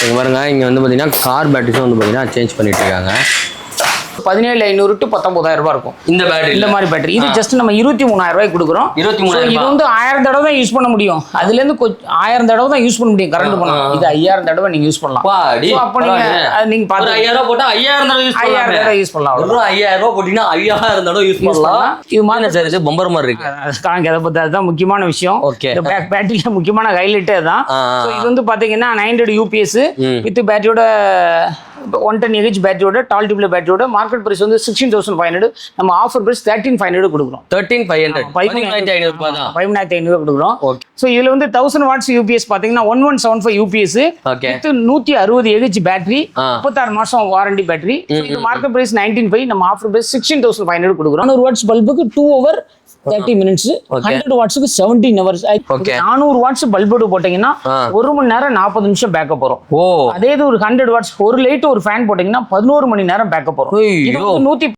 இங்கே பாருங்க, இங்கே வந்து பார்த்தீங்கன்னா கார் பேட்டரிஸும் வந்து பார்த்தீங்கன்னா சேஞ்ச் பண்ணிட்டு இருக்காங்க. 17,500 to 19,000 ரூபாய் இருக்கும் இந்த பேட்டரி. இந்த மாதிரி பேட்டரி. இது ஜஸ்ட் நம்ம 23,000 ரூபாய்க்கு கொடுக்குறோம். 23,000. இது வந்து 1000 தடவை தான் யூஸ் பண்ண முடியும். அதுல இருந்து 1000 தடவை தான் யூஸ் பண்ண முடியும் கரண்ட் போனா. இது 5000 தடவை நீங்க யூஸ் பண்ணலாம். அப்ப நீங்க பாத்து 5000 ரூபாய் போட்டா 5000 தடவை யூஸ் பண்ணலாம். 5000 தடவை யூஸ் பண்ணலாம். ஒரு 5000 ரூபாய் போட்டீங்கன்னா 5000 தடவை யூஸ் பண்ணலாம். இது மாதிரி சார் இது பம்பர் மாதிரி இருக்கு. அதை பத்தி அதுதான் முக்கியமான விஷயம். இந்த பேட்டரியில முக்கியமான ஹைலைட்டே தான். இது வந்து பாத்தீங்கன்னா 900 UPS வித் பேட்டரியோட 110 AH பேட்டரியோட டால் டியூப்ல பேட்டரியோட மார்க்கெட் பிரைஸ் வந்து 16,500. நம்ம ஆஃபர் பிரைஸ் 13,500 கொடுக்குறோம். 13,500 15,500 ரூபாய் தான். 15,500 கொடுக்குறோம். சோ இதுல வந்து 1000 watts UPS பாத்தீங்கன்னா 1175 UPS வித் 160 AH பேட்டரி 36 மாசம் வாரண்டி பேட்டரி. இது மார்க்கெட் பிரைஸ் 19,500. நம்ம ஆஃபர் பிரைஸ் 16,500 கொடுக்குறோம். 400 watts பல்புக்கு 2 hour 30 minutes, 100 wattsக்கு 17 hours. 400 watts பல்போடு போட்டீங்கன்னா 1 மணி நேரம் 40 நிமிஷம் பேக்கப் வரும். அதே இது ஒரு 100 watts ஒரு லைட் ஒரு ஃபேன் போட்டீங்கன்னா 11 மணி நேரம் பேக்கப் வரும். இது 110